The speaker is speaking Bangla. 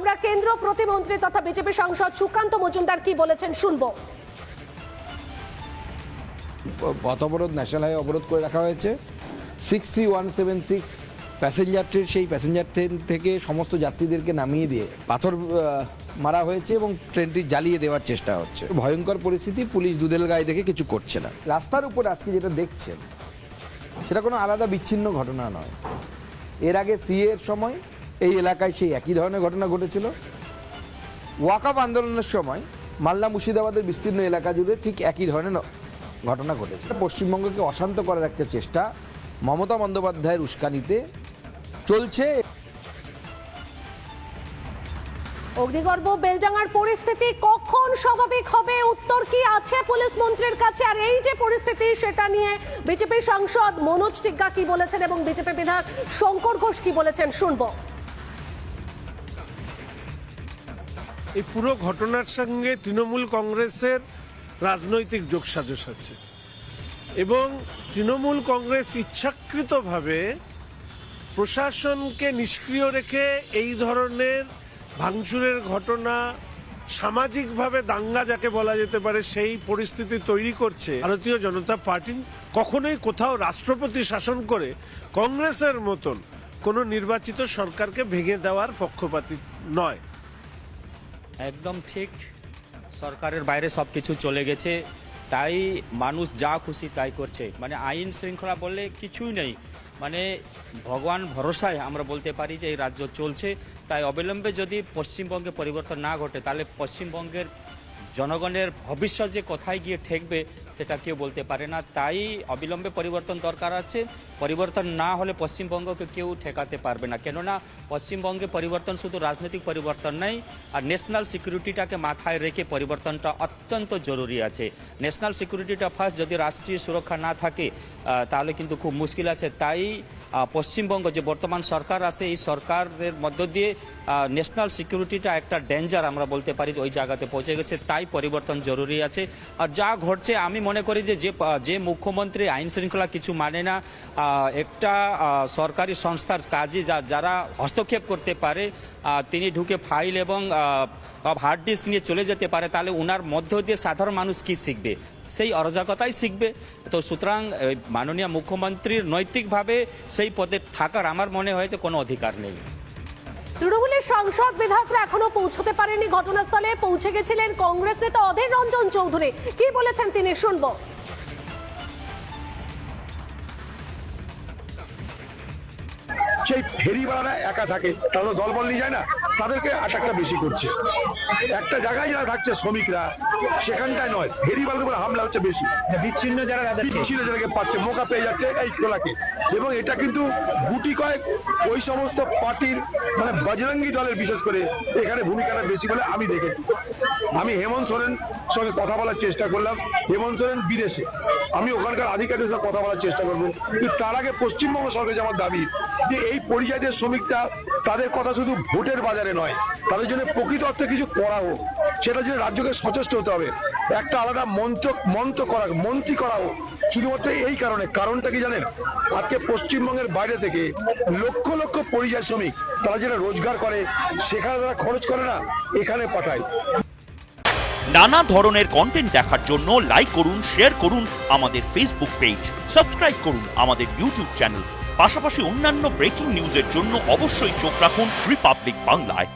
আমরা কেন্দ্র প্রতিমন্ত্রী তথা বিজেপি সাংসদ সুকান্ত মজুমদার কি বলেছেন শুনবো। পথ অবরোধ ন্যাশনাল হাইওয়ে অবরোধ করে রাখা হয়েছে। 63176 প্যাসেঞ্জার ট্রেন, সেই প্যাসেঞ্জার ট্রেন থেকে সমস্ত যাত্রীদেরকে নামিয়ে দিয়ে পাথর মারা হয়েছে এবং ট্রেনটি জ্বালিয়ে দেওয়ার চেষ্টা হচ্ছে। ভয়ঙ্কর পরিস্থিতি, পুলিশ দুধেল গায়ে দেখে কিছু করছে না। রাস্তার উপর আজকে যেটা দেখছেন সেটা কোনো আলাদা বিচ্ছিন্ন ঘটনা নয়। এর আগে সিএ এর সময় এই এলাকায় সেই একই ধরনের ঘটনা ঘটেছিল। ওয়াকআপ আন্দোলনের সময় মালদা মুর্শিদাবাদের বিস্তীর্ণ এলাকা জুড়ে ঠিক একই ধরনের ঘটনা ঘটেছে। পশ্চিমবঙ্গকে অশান্ত করার একটা চেষ্টা মমতা বন্দ্যোপাধ্যায়ের উস্কানিতে চলছে। অগ্নিগর্ভ বেলডাঙ্গার পরিস্থিতি কখন স্বাভাবিক হবে, উত্তর কি আছে পুলিশ মন্ত্রীর কাছে? আর এই যে পরিস্থিতি সেটা নিয়ে বিজেপি সাংসদ মনোজ টিগ্গা কি বলেছেন এবং বিজেপি বিধায়ক শঙ্কর ঘোষ কি বলেছেন শুনবো। এই পুরো ঘটনার সঙ্গে তৃণমূল কংগ্রেসের রাজনৈতিক যোগসাজশ আছে এবং তৃণমূল কংগ্রেস ইচ্ছাকৃতভাবে প্রশাসনকে নিষ্ক্রিয় রেখে এই ধরনের ভাঙচুরের ঘটনা, সামাজিকভাবে দাঙ্গা যাকে বলা যেতে পারে, সেই পরিস্থিতি তৈরি করছে। ভারতীয় জনতা পার্টি কখনোই কোথাও রাষ্ট্রপতি শাসন করে কংগ্রেসের মতন কোনো নির্বাচিত সরকারকে ভেঙে দেওয়ার পক্ষপাতী নয়। একদম ঠিক, সরকারের বাইরে সবকিছু চলে গেছে, তাই মানুষ যা খুশি তাই করছে। মানে আইন শৃঙ্খলা বললে কিছুই নেই, মানে ভগবান ভরসায় আমরা বলতে পারি যে এই রাজ্য চলছে। তাই অবিলম্বে যদি পশ্চিমবঙ্গে পরিবর্তন না ঘটে তাহলে পশ্চিমবঙ্গের জনগণের ভবিষ্যৎ যে কোথায় গিয়ে ঠেকবে সেটা কেউ বলতে পারে না। তাই অবিলম্বে পরিবর্তন দরকার আছে। পরিবর্তন না হলে পশ্চিমবঙ্গকে কেউ ঠেকাতে পারবে না। কেননা পশ্চিমবঙ্গে পরিবর্তন শুধু রাজনৈতিক পরিবর্তন নেই, আর ন্যাশনাল সিকিউরিটিটাকে মাথায় রেখে পরিবর্তনটা অত্যন্ত জরুরি আছে। ন্যাশনাল সিকিউরিটিটা ফার্স্ট, যদি রাষ্ট্রীয় সুরক্ষা না থাকে তাহলে কিন্তু খুব মুশকিল আছে। তাই পশ্চিমবঙ্গ যে বর্তমান সরকার আছে, এই সরকারের মধ্য দিয়ে ন্যাশনাল সিকিউরিটিটা একটা ডেঞ্জার আমরা বলতে পারি ওই জায়গাতে পৌঁছে গেছে। তাই পরিবর্তন জরুরি আছে। আর যা ঘটছে আমি মনে করি যে মুখ্যমন্ত্রী আইন শৃঙ্খলা কিছু মানে না, একটা সরকারি সংস্থার কাজে যারা হস্তক্ষেপ করতে পারে তিনি ঢুকে ফাইল এবং হার্ড ডিস্ক নিয়ে চলে যেতে পারে, তাহলে উনার মধ্য দিয়ে সাধারণ মানুষ কি শিখবে? সেই অরাজকতাই শিখবে। তো সুতরাং মাননীয় মুখ্যমন্ত্রীর নৈতিকভাবে সেই পদে থাকার আমার মনে হয় কোনো অধিকার নেই। তৃণমূলের সাংসদ বিধায়করা এখনো পৌঁছতে পারেনি ঘটনাস্থলে। পৌঁছে গেছিলেন কংগ্রেস নেতা অধীর রঞ্জন চৌধুরী। কি বলেছেন তিনি শুনবো। সেই ফেরিওয়ালারা একা থাকে, তারা দলবল নিয়ে যায় না, তাদেরকে আটাকটা বেশি করছে। একটা জায়গায় যারা থাকছে শ্রমিকরা, সেখানটায় নয়, ফেরিওয়ালার উপর হামলা হচ্ছে বেশি। বিচ্ছিন্ন যারাকে পাচ্ছে, মোকা পেয়ে যাচ্ছে এই তোলাকে। এবং এটা কিন্তু গুটি কয়েক ওই সমস্ত পার্টির, মানে বজরঙ্গী দলের বিশেষ করে এখানে ভূমিকাটা বেশি বলে আমি দেখেছি। আমি হেমন্ত সোরেন সঙ্গে কথা বলার চেষ্টা করলাম। হেমন্ত সোরেন বিদেশে, আমি ওখানকার আধিকারিকদের সাথে কথা বলার চেষ্টা করবো। কিন্তু তার আগে পশ্চিমবঙ্গ সরকার আমার দাবি যে এই পরিযায়ীদের শ্রমিকরা, তাদের কথা শুধু ভোটের বাজারে নয়, তাদের জন্য প্রকৃত অর্থে কিছু করা হোক। সেটার জন্য রাজ্যকে সচেষ্ট হতে হবে। একটা আলাদা মন্ত্রী করা হোক শুধুমাত্র এই কারণটা কি জানেন? আজকে পশ্চিমবঙ্গের বাইরে থেকে লক্ষ লক্ষ পরিযায়ী শ্রমিক, তারা যেটা রোজগার করে সেখানে তারা খরচ করে না, এখানে পাঠায়। নানা ধরনের কন্টেন্ট দেখার জন্য লাইক করুন, শেয়ার করুন আমাদের ফেসবুক পেজ, সাবস্ক্রাইব করুন আমাদের ইউটিউব চ্যানেল। পাশাপাশি অন্যান্য ব্রেকিং নিউজের জন্য অবশ্যই চোখ রাখুন রিপাবলিক বাংলায়।